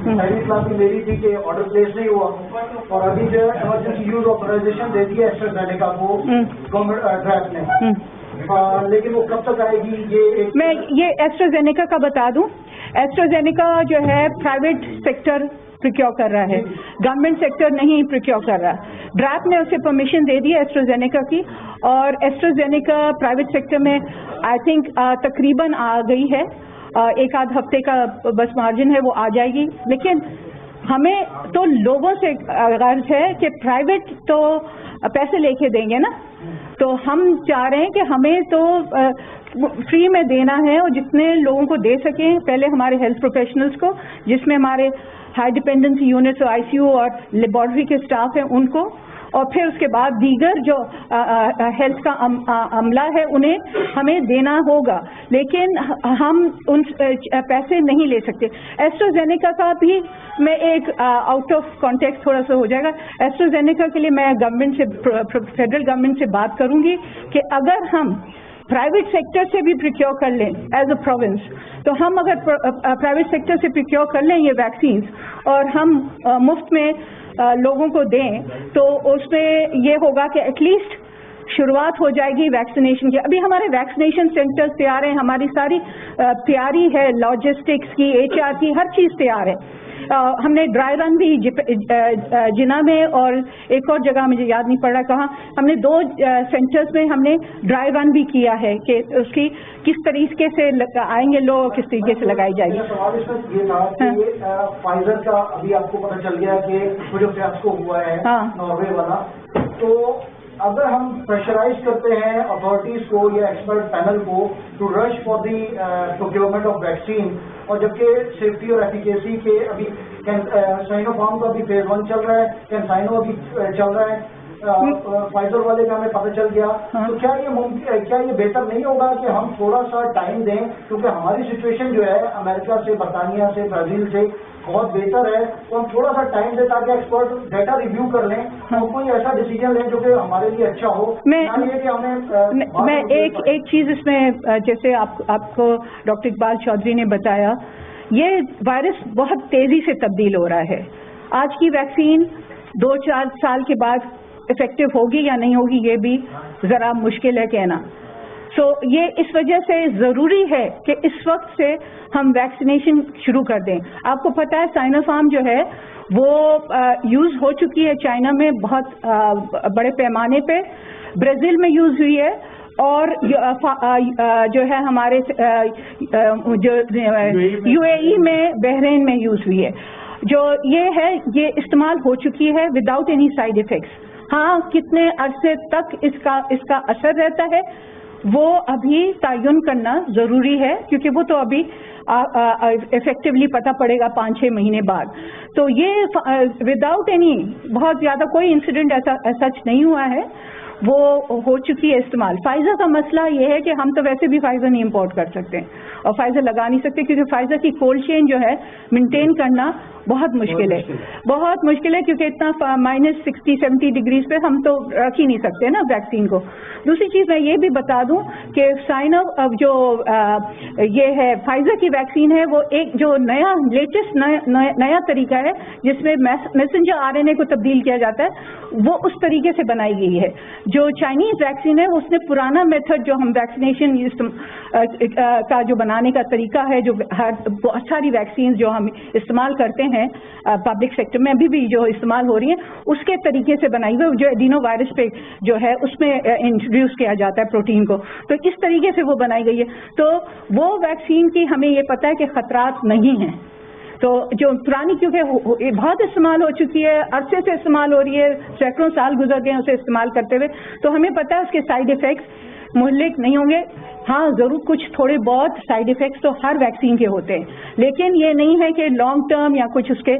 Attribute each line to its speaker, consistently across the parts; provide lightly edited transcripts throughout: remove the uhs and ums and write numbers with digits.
Speaker 1: पहली इत्तला भी मेरी थी कि ऑर्डर प्लेस नहीं हुआ, और अभी जो इमरजेंसी यूज ऑथराइजेशन दे दी है एस्ट्राजेनेका को गवर्नमेंट ड्रैफ्ट ने, लेकिन वो कब तक आएगी ये
Speaker 2: मैं ये एस्ट्राजेनेका का बता दूं। एस्ट्राजेनेका जो है प्राइवेट सेक्टर प्रिक्योर कर रहा है, गवर्नमेंट सेक्टर नहीं प्रिक्योर कर रहा। ड्रैफ्ट ने उसे परमिशन दे दी है एस्ट्राजेनेका की, और एस्ट्राजेनेका प्राइवेट सेक्टर में आई थिंक तकरीबन आ गई है, एक आध हफ्ते का बस मार्जिन है, वो आ जाएगी। लेकिन हमें तो लोगों से गर्ज है कि प्राइवेट तो पैसे लेके देंगे ना, तो हम चाह रहे हैं कि हमें तो फ्री में देना है, और जितने लोगों को दे सकें, पहले हमारे हेल्थ प्रोफेशनल्स को, जिसमें हमारे हाई डिपेंडेंसी यूनिट्स और आईसीयू और लेबॉर्ट्री के स्टाफ हैं उनको, और फिर उसके बाद दीगर जो हेल्थ का अमला है उन्हें हमें देना होगा, लेकिन हम उन पैसे नहीं ले सकते। एस्ट्राजेनेका का भी मैं एक आउट ऑफ कॉन्टेक्स्ट थोड़ा सा हो जाएगा, एस्ट्राजेनेका के लिए मैं गवर्नमेंट से, फेडरल गवर्नमेंट से बात करूंगी कि अगर हम प्राइवेट सेक्टर से भी प्रिक्योर कर लें एज अ प्रोविंस, तो हम अगर प्राइवेट सेक्टर से प्रिक्योर कर लें ये वैक्सीन और हम मुफ्त में लोगों को दें, तो उसमें ये होगा कि एटलीस्ट शुरुआत हो जाएगी वैक्सीनेशन की। अभी हमारे वैक्सीनेशन सेंटर्स तैयार हैं, हमारी सारी तैयारी है, लॉजिस्टिक्स की, HR की, हर चीज़ तैयार है। हमने ड्राई रन भी जिना में और एक और जगह मुझे याद नहीं पड़ रहा कहाँ, हमने 2 सेंटर्स में हमने ड्राई रन भी किया है कि उसकी किस तरीके से आएंगे लोग, किस तरीके से लगाई जाएगी।
Speaker 1: सवाल इसमें ये था कि फाइजर का अभी आपको पता चल गया कि वो जो फियास्को हुआ है नॉर्वे वाला, तो अगर हम प्रेशराइज करते हैं अथॉरिटीज को या एक्सपर्ट पैनल को to rush for the procurement of vaccine, और जबकि सेफ्टी और एफिकेसी के अभी साइनोफार्म का भी फेज 1 चल रहा है, कैंसाइनो अभी चल रहा है, फाइजर वाले का हमें पता चल गया, तो क्या ये बेहतर नहीं होगा कि हम थोड़ा सा टाइम दें, क्योंकि हमारी सिचुएशन जो है अमेरिका से, बरतानिया से, ब्राजील से बहुत बेहतर है, तो हम थोड़ा सा टाइम दें ताकि एक्सपर्ट डेटा रिव्यू कर लें और कोई ऐसा डिसीजन लें जो कि हमारे लिए अच्छा हो।
Speaker 2: मैं एक चीज इसमें, जैसे आपको डॉक्टर इकबाल चौधरी ने बताया, ये वायरस बहुत तेजी से तब्दील हो रहा है। आज की वैक्सीन 2-4 साल के बाद इफेक्टिव होगी या नहीं होगी ये भी जरा मुश्किल है कहना। सो ये इस वजह से ज़रूरी है कि इस वक्त से हम वैक्सीनेशन शुरू कर दें। आपको पता है साइनोफार्म जो है वो यूज़ हो चुकी है चाइना में बहुत बड़े पैमाने पे, ब्राज़ील में यूज़ हुई है, और जो है हमारे जो UAE में, बहरीन में यूज़ हुई है। जो ये है ये इस्तेमाल हो चुकी है विदाउट एनी साइड इफ़ेक्ट्स। हाँ, कितने अरसे तक इसका असर रहता है वो अभी तयन करना ज़रूरी है, क्योंकि वो तो अभी इफेक्टिवली पता पड़ेगा 5-6 महीने बाद। तो ये विदाउट एनी बहुत ज़्यादा कोई इंसिडेंट ऐसा सच नहीं हुआ है, वो हो चुकी है इस्तेमाल। फाइजर का मसला ये है कि हम तो वैसे भी फाइजर नहीं इंपोर्ट कर सकते और फाइजर लगा नहीं सकते, क्योंकि फाइजर की कोल्ड चेन जो है मेंटेन करना बहुत मुश्किल है, बहुत मुश्किल है, क्योंकि इतना -60-70 डिग्रीज पे हम तो रख ही नहीं सकते ना वैक्सीन को। दूसरी चीज़ मैं ये भी बता दूं कि जो ये है फाइजर की वैक्सीन है, वो एक जो नया लेटेस्ट नया तरीका है जिसमें मैसेंजर RNA को तब्दील किया जाता है, वो उस तरीके से बनाई गई है। जो चाइनीज वैक्सीन है उसने पुराना मेथड जो हम वैक्सीनेशन का जो बनाने का तरीका है, जो बहुत सारी वैक्सीन जो हम इस्तेमाल करते हैं पब्लिक सेक्टर में अभी भी जो इस्तेमाल हो रही हैं, उसके तरीके से बनाई हुई, जो एडिनो वायरस पे जो है उसमें इंट्रोड्यूस किया जाता है प्रोटीन को, तो इस तरीके से वो बनाई गई है। तो वो वैक्सीन की हमें ये पता है कि खतरात नहीं हैं। तो जो पुरानी क्योंकि बहुत इस्तेमाल हो चुकी है, अरसे से इस्तेमाल हो रही है, सैकड़ों साल गुजर गए उसे इस्तेमाल करते हुए, तो हमें पता है उसके साइड इफ़ेक्ट्स मुहल्लिक नहीं होंगे। हाँ, ज़रूर कुछ थोड़े बहुत साइड इफ़ेक्ट्स तो हर वैक्सीन के होते हैं, लेकिन ये नहीं है कि लॉन्ग टर्म या कुछ उसके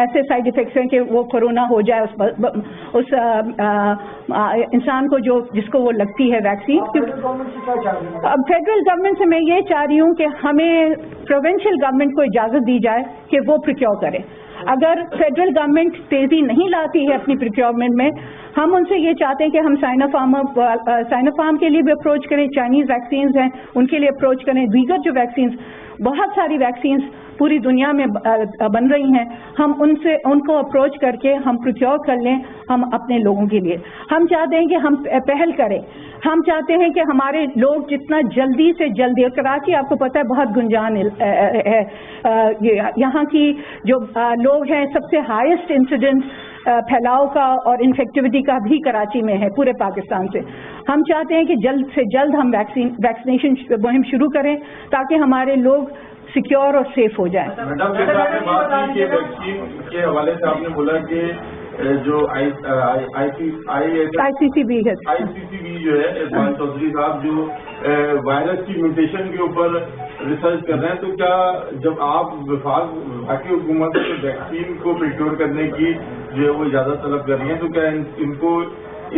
Speaker 2: ऐसे साइड इफ़ेक्ट्स हैं कि वो कोरोना हो जाए उस इंसान को जिसको वो लगती है वैक्सीन। अब फेडरल गवर्नमेंट से मैं ये चाह रही हूँ कि हमें प्रोविंशियल गवर्नमेंट को इजाज़त दी जाए कि वो प्रिक्योर करे। अगर फेडरल गवर्नमेंट तेजी नहीं लाती है अपनी प्रोक्योरमेंट में, हम उनसे ये चाहते हैं कि हम साइनोफार्म के लिए भी अप्रोच करें, चाइनीज वैक्सीन्स हैं उनके लिए अप्रोच करें, दीगर जो वैक्सीन्स, बहुत सारी वैक्सीन्स पूरी दुनिया में बन रही हैं, हम उनको अप्रोच करके हम प्रोक्योर कर लें हम अपने लोगों के लिए। हम चाहते हैं कि हम पहल करें, हम चाहते हैं कि हमारे लोग जितना जल्दी से जल्दी, और कराची आपको पता है बहुत गुंजान है, यहाँ की जो लोग हैं सबसे हाईएस्ट इंसिडेंस फैलाव का और इन्फेक्टिविटी का भी कराची में है पूरे पाकिस्तान से। हम चाहते हैं कि जल्द से जल्द हम वैक्सीनेशन मुहिम शुरू करें ताकि हमारे लोग सिक्योर और सेफ हो जाए।
Speaker 3: मैडम, जैसे आपने बात की कि वैक्सीन के हवाले से आपने बोला कि जो ICCB जो है इरफान चौधरी साहब जो वायरस की म्यूटेशन के ऊपर रिसर्च कर रहे हैं, तो क्या जब आप वफाकी हुकूमत वैक्सीन को प्रिक्योर करने की जो है वो इजाजत तलब कर रही है, तो क्या इनको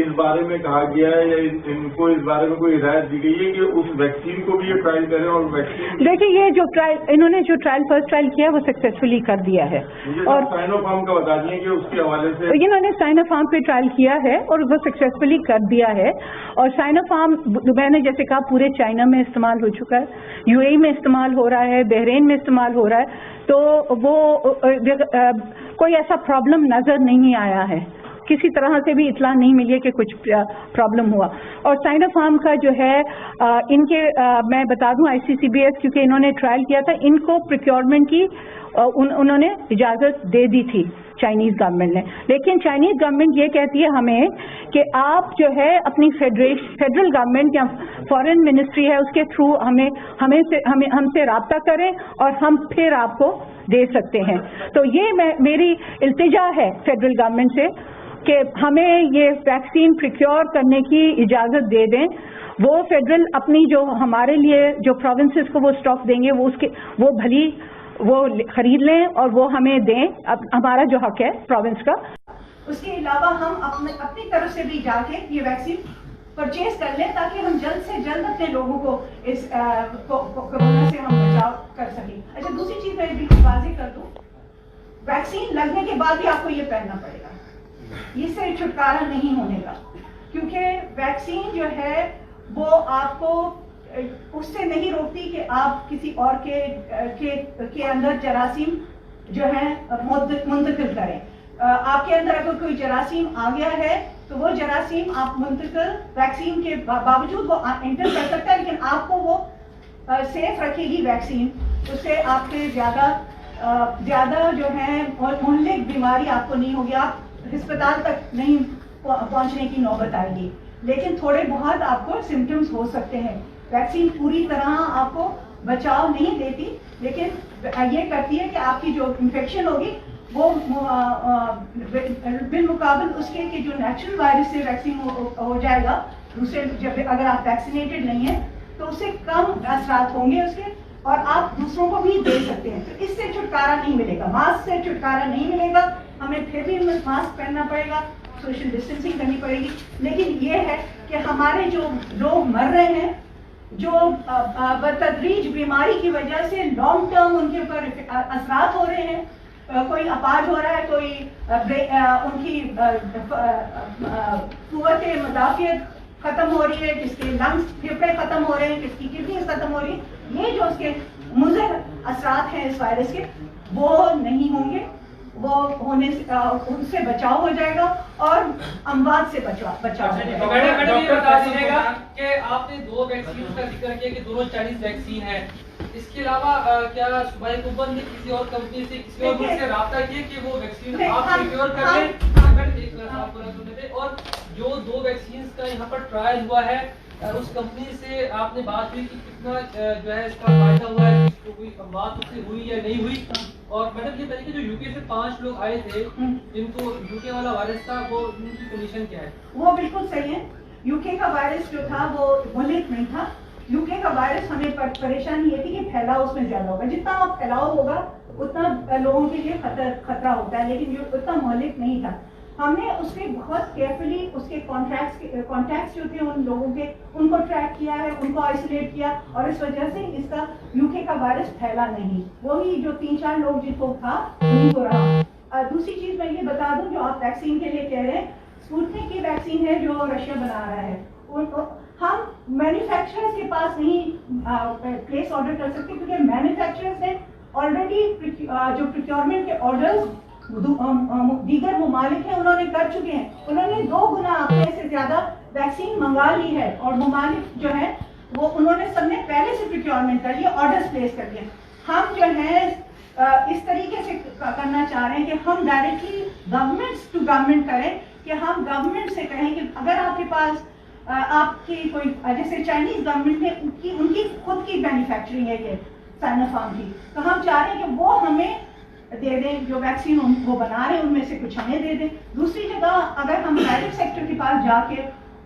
Speaker 3: इस बारे में कहा गया है या इनको इस बारे में कोई हिदायत दी गई है कि उस वैक्सीन को भी ये ट्रायल करें? और वैक्सीन
Speaker 2: देखिए, ये जो इन्होंने जो फर्स्ट ट्रायल किया वो सक्सेसफुली कर दिया है, और
Speaker 3: साइनोफार्म का बता दिए कि उसके हवाले से
Speaker 2: इन्होंने साइनोफार्म पे ट्रायल किया है और वो सक्सेसफुली कर दिया है। और साइनोफार्म मैंने जैसे कहा पूरे चाइना में इस्तेमाल हो चुका है, UAE में इस्तेमाल हो रहा है, बहरीन में इस्तेमाल हो रहा है, तो वो कोई ऐसा प्रॉब्लम नजर नहीं आया है, किसी तरह से भी इतला नहीं मिली है कि कुछ प्रॉब्लम हुआ। और साइनोफार्म का जो है इनके मैं बता दूं ICCBS, क्योंकि इन्होंने ट्रायल किया था, इनको प्रोक्योरमेंट की उन्होंने इजाज़त दे दी थी चाइनीज़ गवर्नमेंट ने, लेकिन चाइनीज़ गवर्नमेंट ये कहती है हमें कि आप जो है अपनी फेडरल गवर्नमेंट या फॉरेन मिनिस्ट्री है उसके थ्रू हमसे रब्ता करें और हम फिर आपको दे सकते हैं। तो ये मेरी इल्तिजा है फेडरल गवर्नमेंट से कि हमें ये वैक्सीन प्रिक्योर करने की इजाज़त दे दें। वो फेडरल अपनी जो हमारे लिए जो प्रोविंसेस को वो स्टॉक देंगे वो भली वो खरीद लें और वो हमें दें, हमारा जो हक है प्रोविंस का।
Speaker 4: उसके अलावा हम अपनी तरफ से भी जाके ये वैक्सीन परचेज कर लें ताकि हम जल्द से जल्द अपने लोगों को इस कोरोना से हम बचाव कर सकें। अच्छा, दूसरी चीज मैं बिल्कुल वाज़ेह कर दूं, वैक्सीन लगने के बाद भी आपको ये पहनना पड़ेगा, इससे छुटकारा नहीं होने का, क्योंकि वैक्सीन जो है वो आपको उससे नहीं रोकती कि आप किसी और के अंदर जरासीम जो है मुंतकिल करें। आपके अंदर अगर कोई जरासीम आ गया है तो वो जरासीम आप मुंतकिल वैक्सीन के बावजूद वो एंटर कर सकता है, लेकिन आपको वो सेफ रखेगी वैक्सीन, उससे आपके ज्यादा जो है मुहल्लिक बीमारी आपको नहीं होगी, आप अस्पताल तक नहीं पहुंचने की नौबत आएगी, लेकिन थोड़े बहुत आपको सिम्टम्स हो सकते हैं। वैक्सीन पूरी तरह आपको बचाव नहीं देती, लेकिन ये करती है कि आपकी जो इन्फेक्शन होगी वो बिलमुकाबल उसके कि जो नेचुरल वायरस से वैक्सीन हो जाएगा, दूसरे जब अगर आप वैक्सीनेटेड नहीं है तो उससे कम असरात होंगे उसके, और आप दूसरों को भी दे सकते हैं। तो इससे छुटकारा नहीं मिलेगा, मास्क से छुटकारा नहीं मिलेगा, हमें फिर भी मास्क पहनना पड़ेगा, सोशल डिस्टेंसिंग करनी पड़ेगी। लेकिन ये है कि हमारे जो लोग मर रहे हैं, जो बतदरीज बीमारी की वजह से लॉन्ग टर्म उनके ऊपर असरात हो रहे हैं, कोई अपाज हो रहा है, कोई उनकी कुव्वत मुदाफियत खत्म हो रही है, जिसके लंग्स फेफड़े खत्म हो रहे हैं, जिसकी किडनी खत्म हो रही है, ये जो उसके मुज़र असरात हैं इस वायरस के वो नहीं होंगे, वो होने से उनसे बचाव हो जाएगा और अमवात से बचाव हो जाएगा।
Speaker 5: मैडम ये बता दीजिएगा कि आपने 2 वैक्सीन का जिक्र किया कि दोनों चाइनीज वैक्सीन है, इसके अलावा क्या सूबाई हुकूमत ने किसी और कंपनी से किसी और मुल्क से राब्ता किया कि वो वैक्सीन आप सिक्योर कर लें? और जो 2 वैक्सीन का यहाँ पर ट्रायल हुआ है उस कंपनी से आपने बात हुई कि कितना जो है इसका फायदा हुआ है, तो कोई बात उससे हुई या नहीं हुई? और मैडम ये बताइए कि जो यूके से 5 लोग आए थे जिनको यूके वाला वायरस था, वो उनकी कंडीशन क्या है?
Speaker 4: वो बिल्कुल सही है। यूके का वायरस जो था वो मुल्क नहीं था। यूके का वायरस हमें परेशानी ये थी कि फैलाव उसमें ज्यादा होगा, जितना फैलाव होगा उतना लोगों के लिए खतरा होता है, लेकिन उतना मुल्क नहीं था। ہم نے اس کے بہت کیئرفلی اس کے کانٹیکٹس جو تھے ان لوگوں کے ان کو ٹریک کیا ہے, ان کو آئسولیٹ کیا, اور اس وجہ سے اس کا UK کا وائرس پھیلا نہیں. وہی جو 3-4 لوگ جن کو تھا انہیں کو رہا. دوسری چیز میں یہ بتا دوں جو آپ ویکسین کے لیے کہہ رہے ہیں, اسپوتنک کی ویکسین ہے جو رشیا بنا رہا ہے, ہم مینوفیکچررز کے پاس نہیں پلیس آرڈر کر سکتے کیونکہ مینوفیکچررز نے آلریڈی جو پروکیورمنٹ کے آرڈرز دیگر ممالک ہیں انہوں نے کر چکے ہیں. انہوں نے 2 گنا اپنے سے زیادہ ویکسین منگا لی ہے, اور ممالک جو ہے وہ انہوں نے سب نے پہلے سے پروکیورمنٹ کر لیا, آرڈرز پلیس کر لیے. ہم جو ہے اس طریقے سے کرنا چاہ رہے ہیں کہ ہم ڈائریکٹلی گورنمنٹ ٹو گورنمنٹ کریں, کہ ہم گورنمنٹ سے کہیں کہ اگر آپ کے پاس آپ کی کوئی, جیسے چائنیز گورنمنٹ نے ان کی خود کی مینوفیکچرنگ ہے یہ سائنوفارم کی, تو ہم چاہ رہے ہیں کہ وہ ہمیں دے دیں جو ویکسین وہ بنا رہے ہیں ان میں سے کچھ ہمیں دے دیں. دوسری جگہ اگر ہم پرائیویٹ سیکٹر کے پاس جا کے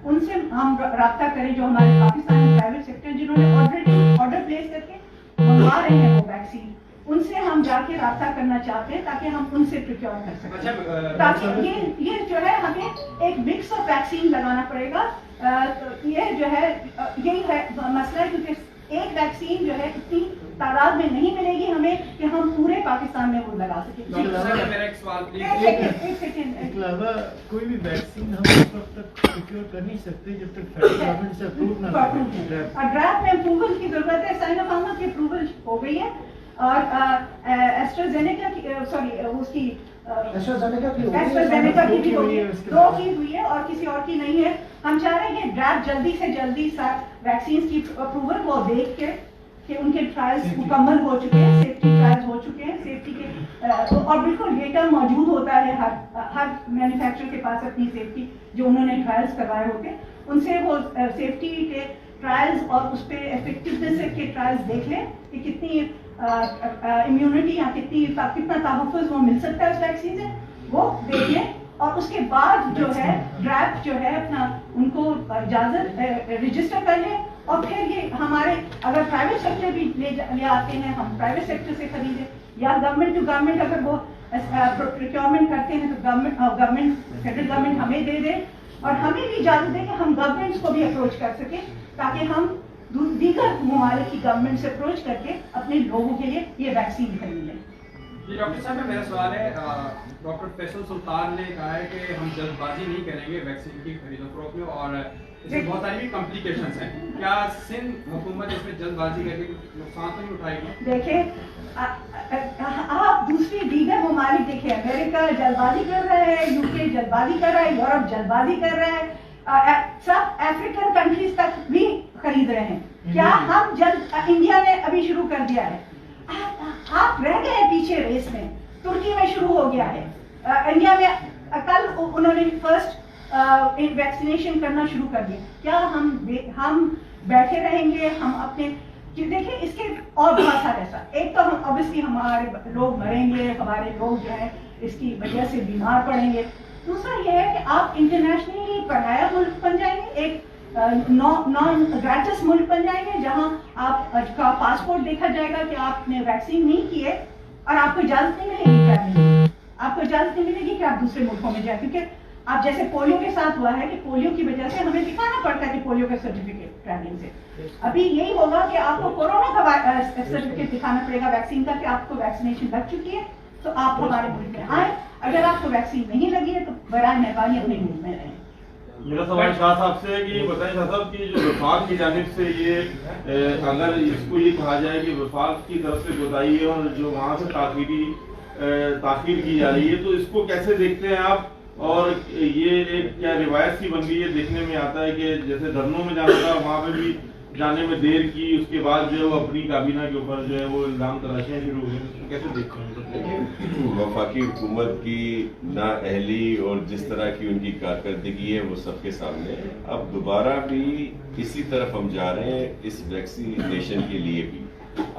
Speaker 4: ان سے ہم رابطہ کریں جو ہمارے پاکستانی پرائیویٹ سیکٹر جنہوں نے آلریڈی آرڈر پلیس کر کے منگوا رہے ہیں وہ ویکسین, ان سے ہم جا کے رابطہ کرنا چاہتے ہیں تاکہ ہم ان سے پروکیور کر سکیں, تاکہ یہ جو ہے ہمیں ایک مکس آف ویکسین لگانا پڑے گا. یہ جو ہے یہی ہے مسئلہ ہے, کیونکہ ایک ویکسین جو ہے اتنی تعداد میں نہیں ملے گی ہمیں کہ ہم پورے پاکستان میں وہ لگا سکیں. ایک سیکنڈ,
Speaker 6: علاوہ کوئی بھی ویکسین ہم اس وقت تک پروکیور کر نہیں سکتے جب تک گورنمنٹ سے اپروو نہ ہو.
Speaker 4: ڈرافٹ میں اپروول کی ضرورت ہے. سائنوفارما کی اپروول ہو گئی ہے, اور ایسٹرازینیکا کی اس کی ایسٹرازینیکا کی بھی ہوئی ہے, 2 کی ہوئی ہے اور کسی اور کی نہیں ہے. ہم چاہ رہے ہیں کہ ڈرافٹ جلدی سے جلدی ویکسینز کی اپروول کو دیکھ کے کہ ان کے ٹرائلز مکمل ہو چکے ہیں, سیفٹی ٹرائلز ہو چکے ہیں, سیفٹی کے اور بالکل ڈیٹا موجود ہوتا ہے ہر مینوفیکچرر کے پاس اپنی سیفٹی جو انہوں نے ٹرائلز کروائے ہوتے ہیں ان سے وہ سیفٹی کے ٹرائلز اور اس پہ افیکٹونیس کے ٹرائلز دیکھ لیں کہ کتنی امیونٹی یا کتنا تحفظ وہ مل سکتا ہے اس ویکسین سے, وہ دیکھ لیں. اور اس کے بعد جو ہے ڈرافٹ جو ہے اپنا ان کو اجازت رجسٹر کر لیں, اور پھر یہ ہمارے اگر پرائیویٹ سیکٹر بھی لے آتے ہیں ہم پرائیویٹ سیکٹر سے خریدیں, یا گورنمنٹ ٹو گورنمنٹ اگر وہ پروکیورمنٹ کرتے ہیں تو گورنمنٹ فیڈرل گورنمنٹ ہمیں دے دے, اور ہمیں بھی اجازت دے کہ ہم گورنمنٹس کو بھی اپروچ کر سکیں تاکہ ہم دیگر ممالک کی گورنمنٹ سے اپروچ کر کے اپنے لوگوں کے لیے یہ ویکسین خرید لیں.
Speaker 7: جی ڈاکٹر صاحب میرا سوال ہے, ڈاکٹر فیصل سلطان نے کہا ہے کہ ہم جلد بازی نہیں کریں گے ویکسین کی خرید و فروخت میں, اور اس میں بہت ساری کمپلیکیشنز ہیں. کیا سندھ حکومت اس میں جلد بازی کر کے نقصان تو نہیں اٹھائے گی؟
Speaker 4: دیکھیں آپ دوسری دیگر ممالک دیکھیں, امریکہ جلد بازی کر رہا ہے, UK جلد بازی کر رہا ہے, یورپ جلد بازی کر رہا ہے, سب افریقن کنٹریز تک بھی خرید رہے ہیں. کیا ہم جلد, انڈیا نے ابھی شروع کر دیا ہے, آپ رہ گئے پیچھے ریس میں, ترکی میں شروع ہو گیا ہے, انڈیا میں کل انہوں نے فرسٹ ویکسینیشن کرنا شروع کر دیا. کیا ہم بیٹھے رہیں گے؟ ہم اپنے دیکھیں اس کے اور بہت سارے ایسا, ایک تو ہم obviously ہمارے لوگ مریں گے, ہمارے لوگ جو ہے اس کی وجہ سے بیمار پڑیں گے. دوسرا یہ ہے کہ آپ انٹرنیشنلی پڑھایا ملک بن جائیں گے, ایک نان گریجویٹ ملک بن جائیں گے جہاں آپ کا پاسپورٹ دیکھا جائے گا کہ آپ نے ویکسین نہیں کی ہے, اور آپ کو اجازت نہیں ملے گی کرنے کی, آپ کو اجازت نہیں ملے گی کہ آپ دوسرے ملکوں میں جائیں, کیونکہ آپ جیسے پولیو کے ساتھ ہوا ہے کہ پولیو کی وجہ سے ہمیں دکھانا پڑتا ہے کہ پولیو کا سرٹیفکیٹ ٹریولنگ سے. ابھی یہی ہوگا کہ آپ کو کورونا کا سرٹیفکیٹ دکھانا پڑے گا ویکسین کا کہ آپ کو ویکسینیشن لگ چکی ہے تو آپ ہمارے ملک میں آئیں, اگر آپ کو ویکسین نہیں لگی ہے تو برائے مہربانی اپنے ملک میں رہیں.
Speaker 3: میرا سوال شاہ صاحب سے ہے کہ بتائیں شاہ صاحب کی جو وفاق کی جانب سے یہ اگر اس کو یہ کہا جائے کہ وفاق کی طرف سے کوتاہی ہے اور جو وہاں سے تاخیر کی جا رہی ہے, تو اس کو کیسے دیکھتے ہیں آپ؟ اور یہ ایک کیا روایت سی بن گئی ہے, دیکھنے میں آتا ہے کہ جیسے دھرنوں میں جانا تھا وہاں پہ بھی جانے میں دیر کی, اس کے بعد جو ہے وہ اپنی کابینہ کے اوپر جو ہے وہ الزام تراشیاں شروع ہو گئی, اس کو کیسے دیکھتے ہیں؟
Speaker 8: وفاقی حکومت کی نااہلی اور جس طرح کی ان کی کارکردگی ہے وہ سب کے سامنے ہے. اب دوبارہ بھی اسی طرف ہم جا رہے ہیں اس ویکسینیشن کے لیے بھی.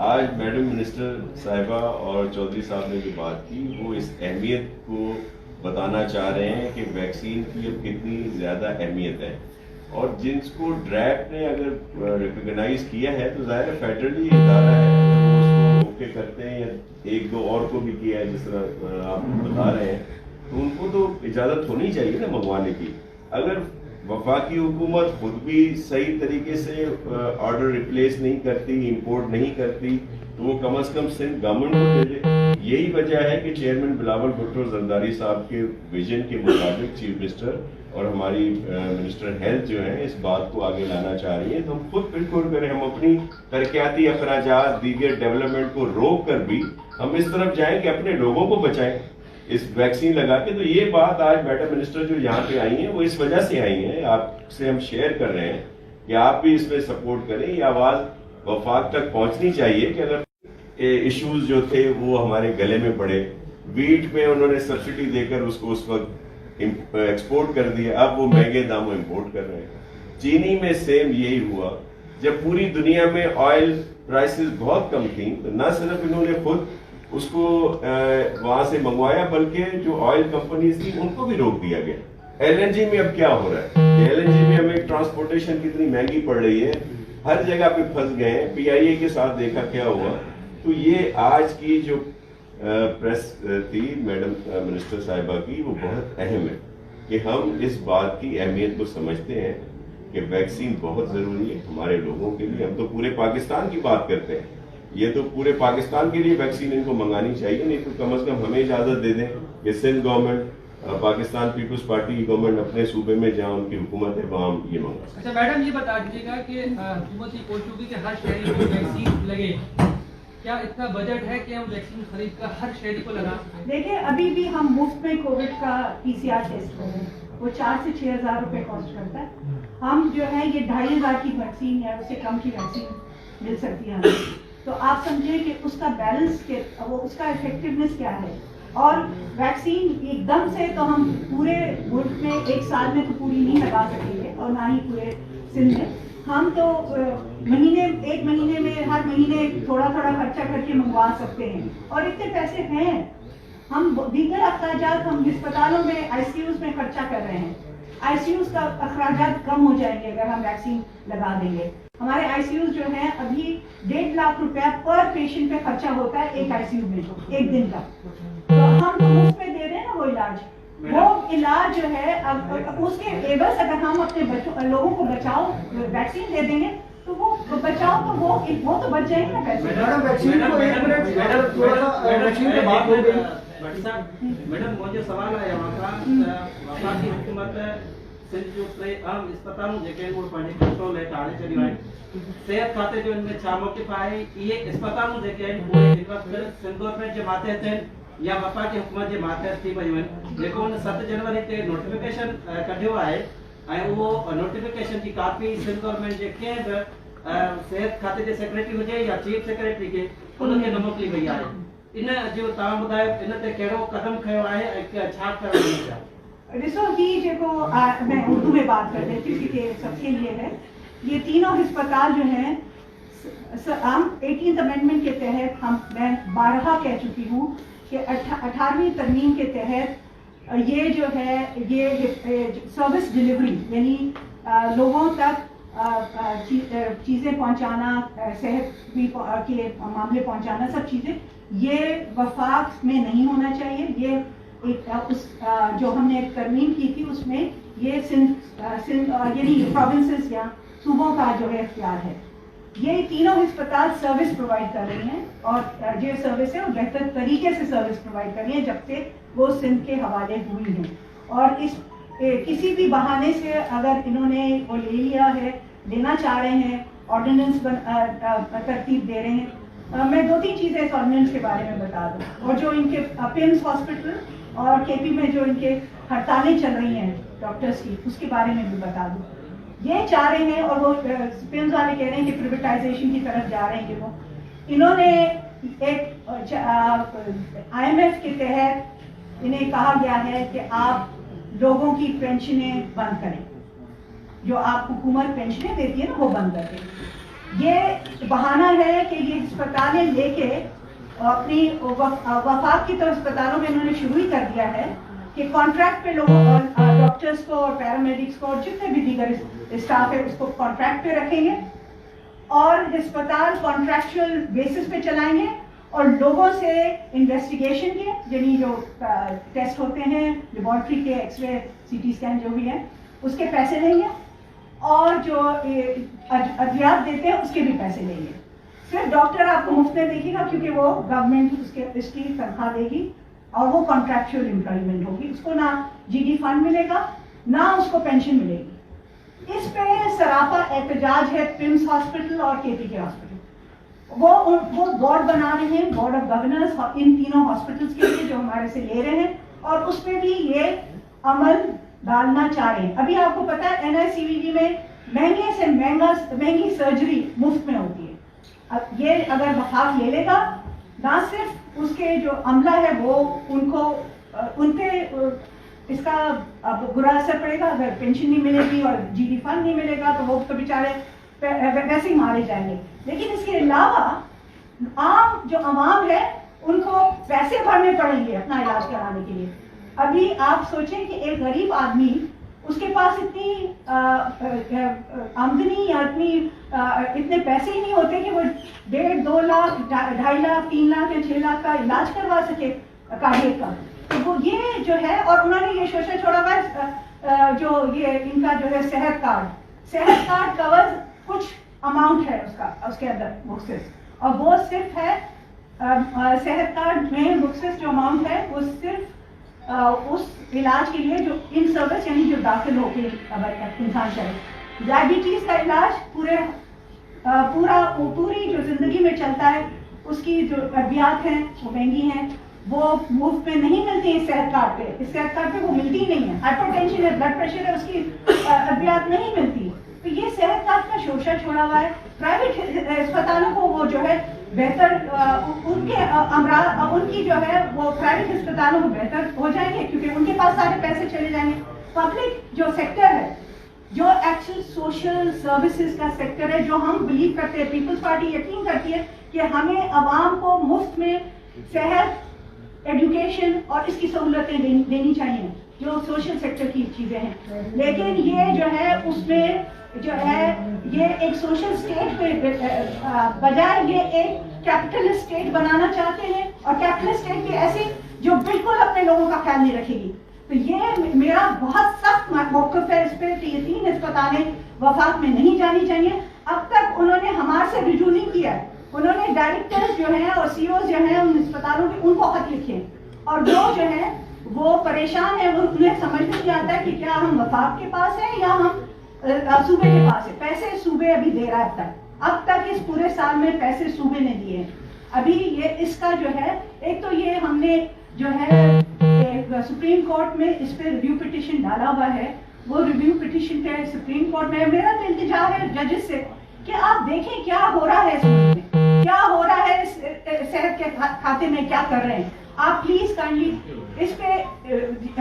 Speaker 8: آج میڈم منسٹر صاحبہ اور چودھری صاحب نے جو بات کی وہ اس اہمیت کو بتانا چاہ رہے ہیں کہ ویکسین کی اب کتنی زیادہ اہمیت ہے, اور جن کو ڈرافٹ نے اگر ریکگنائز کیا ہے تو ظاہر فیڈرلی ادارہ ہے, وہ اس کو اوکے کرتے ہیں یا ایک دو اور کو بھی کیا ہے جس طرح آپ بتا رہے ہیں, तो उनको तो इजाजत होनी चाहिए ना मंगवाने की। अगर वफाकी हुकूमत खुद भी सही तरीके से ऑर्डर रिप्लेस नहीं करती, इंपोर्ट नहीं करती, तो वो कम से कम सिंध गवर्नमेंट को दे दे। यही वजह है कि चेयरमैन बिलावल भुट्टो जरदारी साहब के विजन के मुताबिक चीफ मिनिस्टर और हमारी मिनिस्टर हेल्थ जो है इस बात को आगे लाना चाह रही है। तो हम खुद बिल्कुल करें, हम अपनी तरक्याती अखराजात, दीगर डेवलपमेंट को रोक कर भी हम इस तरफ जाएं कि अपने लोगों को बचाएं इस वैक्सीन लगा के। तो ये बात आज मैडम मिनिस्टर जो यहाँ पे आई हैं वो इस वजह से आई हैं, आपसे हम शेयर कर रहे हैं कि आप भी इसमें सपोर्ट करें। ये आवाज वफाक तक पहुंचनी चाहिए कि अगर इश्यूज जो थे वो हमारे गले में पड़े। वीट में उन्होंने सब्सिडी देकर उसको उस वक्त एक्सपोर्ट कर दिया, अब वो महंगे दामों इंपोर्ट कर रहे हैं। चीनी में सेम यही हुआ, जब पूरी दुनिया में ऑयल प्राइसेस बहुत कम थी तो न सिर्फ इन्होंने खुद उसको वहां से मंगवाया बल्कि जो ऑयल कंपनीज थी उनको भी रोक दिया गया। एलएनजी में अब क्या हो रहा है, एलएनजी में हमें ट्रांसपोर्टेशन कितनी महंगी पड़ रही है, हर जगह पे फंस गए हैं। पीआईए के साथ देखा क्या हुआ। तो ये आज की जो प्रेस थी मैडम मिनिस्टर साहिबा की, वो बहुत अहम है कि हम इस बात की अहमियत को समझते हैं कि वैक्सीन बहुत जरूरी है हमारे लोगों के लिए। हम तो पूरे पाकिस्तान की बात करते हैं, ये तो पूरे पाकिस्तान के लिए वैक्सीन इनको मंगानी चाहिए। नहीं तो कम से कम हमें इजाजत दे दें कि सिंध गवर्नमेंट, पाकिस्तान पीपुल्स पार्टी की गवर्नमेंट अपने सूबे में जहाँ उनकी हुकूमत है वहाँ ये मंगा।
Speaker 5: अच्छा मैडम, ये बता दीजिएगा कि हुकूमत की कोशिश होगी कि हर शहरी को वैक्सीन लगे। क्या इतना बजट है कि हम वैक्सीन खरीद कर हर शहरी को लगा सकें?
Speaker 4: देखिए, अभी भी हम मुफ्त में कोविड का PCR टेस्ट कर रहे हैं, वो 4 से 6 हज़ार रुपए कॉस्ट करता है। हम जो है ये 2,500 की वैक्सीन या उससे कम की वैक्सीन मिल सकती है हमें। तो आप समझिए कि उसका बैलेंस के वो उसका इफेक्टिवनेस क्या है। और वैक्सीन एकदम से तो हम पूरे मुल्क में एक साल में तो पूरी नहीं लगा सकेंगे और ना ही पूरे सिंध में। हम तो एक महीने में हर महीने थोड़ा थोड़ा खर्चा करके मंगवा सकते हैं और इतने पैसे हैं। हम दीगर अखराजात हम अस्पतालों में ICUs में खर्चा कर रहे हैं। ICUs का अखराजात कम हो जाएंगे अगर हम वैक्सीन लगा देंगे। हमारे ICUs जो है अभी 1.5 लाख रुपया पर पेशेंट पे खर्चा होता है एक ICU में एक दिन का। तो हम तो मुफ्त में दे रहे हैं ना वो इलाज जो है। अब उसके एवज अगर हम अपने लोगों को बचाओ वैक्सीन दे देंगे तो वो बचाओ तो वो तो बच जाएंगे ना पैसे।
Speaker 1: मैडम वैक्सीन को 1 मिनट मैडम थोड़ा सा वैक्सीन पे बात हो गई।
Speaker 9: मैडम मुझे सवाल है वहाँ की हुकूमत सिंध जो आम अस्पतालों जेके कंट्रोल है टाणे चली वही सेहत खाते जो इनमें छा मौक़िफ़ आहे। ये अस्पतालूं जेके आहिनि उहे हिन वक़्तु सिंध गवर्नमेंट जे माथे अचनि या वफ़ाक़ी हुकूमत जे माथे थी वयूं आहिनि। जेको हुन 7 जनवरी ते नोटिफिकेशन कढियो आहे ऐं उहो नोटिफिकेशन जी कापी सिंध गवर्नमेंट जे कंहिं बि सेहत खाते जे सेक्रेटरी हुजे या चीफ सेक्रेटरी खे उनखे न मोकिली वई आहे। इन जो तव्हां ॿुधायो इन ते कहिड़ो कदम खयो आहे ऐं छा करणु घुरिजे?
Speaker 4: देखो ये जो मैं उर्दू में बात कर रही थी क्योंकि सबके लिए है। ये तीनों अस्पताल जो हैं हम 18th अमेंडमेंट के तहत मैं 12 कह चुकी हूँ कि 18वीं तरमीम के तहत ये जो है ये सर्विस डिलीवरी यानी लोगों तक चीज़ें पहुँचाना, सेहत भी के मामले पहुँचाना, सब चीज़ें ये वफाक में नहीं होना चाहिए। ये जो हमने तरमीम की थी उसमें ये सिंध यानी प्रोविंसेस या सूबों का जो है इख्तियार है। ये तीनों अस्पताल सर्विस प्रोवाइड कर रही हैं और जो सर्विस है वो बेहतर तरीके से सर्विस प्रोवाइड कर रही है जब से वो सिंध के हवाले हुई हैं। और इस किसी भी बहाने से अगर इन्होंने वो ले लिया है, लेना चाह रहे हैं, ऑर्डिनेंस तरतीब दे रहे हैं। मैं 2-3 चीज़ें इस ऑर्डिनेंस के बारे में बता दूँ। और जो इनके पिम्स हॉस्पिटल और KP में जो इनके हड़तालें चल रही हैं डॉक्टर्स की, उसके बारे में भी बता दूँ। ये चाह रहे हैं और वो पिम्स वाले कह रहे हैं कि प्रिवेटाइजेशन की तरफ जा रहे हैं कि वो इन्होंने एक IMF के तहत इन्हें कहा गया है कि आप लोगों की पेंशनें बंद करें, जो आप हुकूमत पेंशनें देती है ना वो बंद कर दें। ये बहाना है कि ये अस्पतालें लेके अपनी वफाक की तो अस्पतालों में इन्होंने शुरू ही कर दिया है कि कॉन्ट्रैक्ट पे लोगों डॉक्टर्स को और पैरामेडिक्स को और जितने भी दीगर स्टाफ है उसको कॉन्ट्रैक्ट पे रखेंगे और अस्पताल कॉन्ट्रैक्चुअल बेसिस पे चलाएंगे और लोगों से इन्वेस्टिगेशन के यानी जो टेस्ट होते हैं लेबोरेटरी के, एक्सरे, सीटी स्कैन जो भी है उसके पैसे लेंगे, और जो अद्वियात देते हैं उसके भी पैसे लेंगे। सिर्फ डॉक्टर आपको मुफ्त में देखेगा क्योंकि वो गवर्नमेंट उसकी तनख्वाह देगी और वो कॉन्ट्रैक्चुअल एम्प्लॉयमेंट होगी, उसको ना जीडी फंड मिलेगा ना उसको पेंशन मिलेगी। इस पे सरापा एहतजाज है पिम्स हॉस्पिटल और केपीके हॉस्पिटल। वो बोर्ड बना रहे हैं, बोर्ड ऑफ गवर्नर्स इन तीनों हॉस्पिटल्स के लिए जो हमारे से ले रहे हैं, और उसमें भी ये अमल डालना चाह रहे हैं। अभी आपको पता है NICVD में महंगे से महंगी सर्जरी मुफ्त में होती है। अब ये अगर वफाक ले लेगा, ना सिर्फ उसके जो अमला है वो उनपे इसका अब बुरा असर पड़ेगा, अगर पेंशन नहीं मिलेगी और जीडी फंड नहीं मिलेगा तो वो तो बेचारे वैसे ही मारे जाएंगे, लेकिन इसके अलावा आम जो अवाम है उनको पैसे भरने पड़ेंगे अपना इलाज कराने के लिए। अभी आप सोचें कि एक गरीब आदमी, उसके पास इतनी आमदनी या इतने पैसे ही नहीं होते कि वो 1.5, 2 लाख, 2.5 लाख, 3 लाख या 6 लाख का इलाज करवा सके कार्डियक का। तो वो ये जो है, और उन्होंने ये शोषण छोड़ा हुआ जो ये इनका जो है सेहत कार्ड कवर्स कुछ अमाउंट है उसके अंदर बुक्सेस, और वो सिर्फ है सेहत कार्ड में बुक्सेस जो अमाउंट है वो सिर्फ उस इलाज के लिए जो इन सर्विस यानी जो दाखिल होके इंसान करे। डायबिटीज का इलाज पूरी जो जिंदगी में चलता है उसकी जो अद्वियात हैं वो महंगी हैं, वो मुफ्त में नहीं मिलती है। इस सेहत कार्ड पे वो मिलती ही नहीं है। हाइपरटेंशन है, ब्लड प्रेशर है, उसकी अद्वियात नहीं मिलती। तो ये सेहत कार्ड का शोषण छोड़ा हुआ है। प्राइवेट अस्पतालों को वो जो है बेहतर उनकी जो है वो प्राइवेट अस्पतालों को बेहतर हो जाएंगे क्योंकि उनके पास सारे पैसे चले जाएंगे। पब्लिक जो सेक्टर है, जो एक्चुअल सोशल सर्विसेज का सेक्टर है, जो हम बिलीव करते हैं, पीपल्स पार्टी यकीन करती है कि हमें आवाम को मुफ्त में सेहत, एजुकेशन और इसकी सहूलतें देनी चाहिए, जो सोशल सेक्टर की चीजें हैं। लेकिन ये जो है उसमें जो है ये एक सोशल स्टेट पे बजाय ये एक कैपिटलिस्ट स्टेट बनाना चाहते हैं, और कैपिटलिस्ट स्टेट भी ऐसी जो बिल्कुल अपने लोगों का ख्याल नहीं रखेगी। तो ये मेरा बहुत सख्त मौक़िफ़ है इस पे कि ये 3 अस्पतालें वफाक में नहीं जानी चाहिए। अब तक उन्होंने हमारे से रुजू नहीं किया है। उन्होंने डायरेक्टर्स जो हैं और CEOs जो हैं उन अस्पतालों के, उनको खत लिखे, और वो जो है वो परेशान है। वो उन्हें समझ नहीं आता है कि क्या हम वफाक के पास है या हम सूबे के पास है। पैसे सूबे अभी दे रहा है। अब तक इस पूरे साल में पैसे सूबे ने दिए हैं। अभी ये इसका जो है, एक तो ये हमने जो है सुप्रीम कोर्ट में इस पे रिव्यू पिटिशन डाला हुआ है। वो रिव्यू पिटिशन के सुप्रीम कोर्ट में मेरा तो इंतजार है जजेस से कि आप देखें क्या हो रहा है इस मुल्क में, क्या हो रहा है सेहत के खाते में, क्या कर रहे हैं। आप प्लीज काइंडली इस पे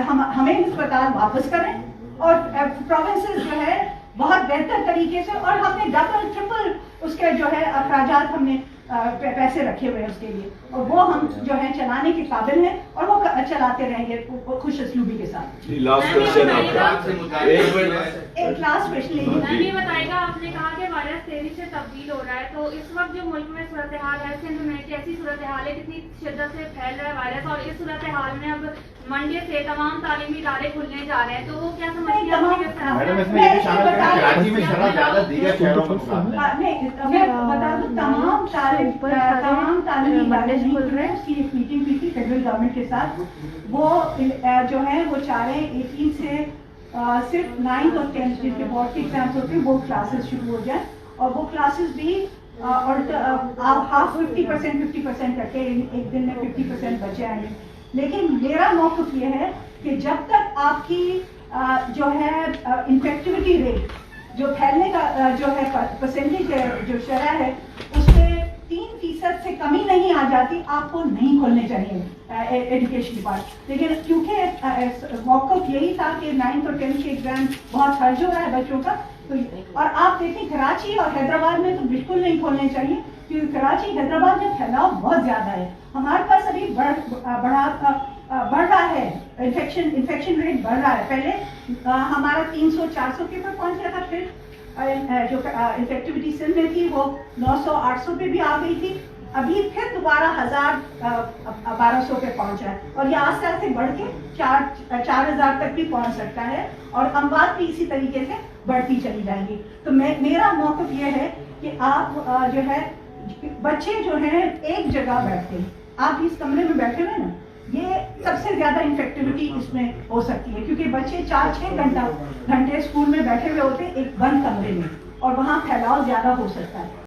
Speaker 4: हमें अस्पताल वापस करें, और प्रोविंसेस जो है बहुत बेहतर तरीके से, और हमने डबल ट्रिपल उसके जो है अखराजात हमने पैसे रखे हुए हैं उसके लिए, और वो हम जो है चलाने के काबिल हैं, और वो चलाते रहेंगे खुश असलूबी के साथ।
Speaker 8: एक लास्ट क्वेश्चन
Speaker 10: ये बताएगा, आपने कहा कि वायरस तेजी से तब्दील हो रहा है, तो इस वक्त जो मुल्क में सूरत हाल है, सिंध में कैसी सूरत हाल है, कितनी शिद्दत से फैल रहा है वायरस, और इस सूरत हाल में अब मंडे से तमाम तालीमी इदारे खुलने जा रहे हैं, तो वो क्या समझती है?
Speaker 6: मैडम इसमें ये भी शामिल करें कि कराची में शराब ज्यादा दीगर शहरों में
Speaker 4: बता दूं, तमाम तालीमी इदारे खुल रहे हैं। उसकी एक मीटिंग हुई थी फेडरल गवर्नमेंट के साथ। वो जो है वो चाह रहे हैं 18 से सिर्फ 9th और 10th जिनके बोर्ड के एग्जाम्स होते हैं वो क्लासेस शुरू हो जाए, और वो क्लासेस भी और हाफ 50% करके एक दिन में 50% बचे आएंगे। लेकिन मेरा मौक़िफ़ ये है कि जब तक आपकी जो है इन्फेक्टिविटी रेट, जो फैलने का जो है परसेंटेज जो शरह है, उसमें 3% से कमी नहीं आ जाती, आपको नहीं खोलने चाहिए एजुकेशन डिपार्टमेंट। लेकिन क्योंकि मौक़िफ़ यही था कि 9th और 10th के एग्जाम बहुत खर्च हो रहा है बच्चों का, तो और आप देखें कराची और हैदराबाद में तो बिल्कुल नहीं खोलने चाहिए, क्योंकि कराची हैदराबाद में फैलाव बहुत ज़्यादा है। हमारे पास अभी बढ़ रहा है, इन्फेक्शन रेट बढ़ रहा है। पहले हमारा 300-400 के ऊपर पहुंच गया था, फिर जो इन्फेक्टिविटी सिंध में थी वो 900-800 पे भी आ गई थी। अभी फिर दोबारा 1200 पे पहुंचा है और ये आस्ते आस्ते बढ़ के 4000 तक भी पहुंच सकता है और अमवात भी इसी तरीके से बढ़ती चली जाएगी। तो मेरा मौक़िफ़ ये है कि आप जो है बच्चे जो हैं एक जगह बैठते हैं, आप इस कमरे में बैठे हुए ना, ये सबसे ज्यादा इन्फेक्टिविटी इसमें हो सकती है क्योंकि बच्चे 4-6 घंटे स्कूल में बैठे हुए होते हैं एक बंद कमरे में और वहाँ फैलाव ज्यादा हो सकता है।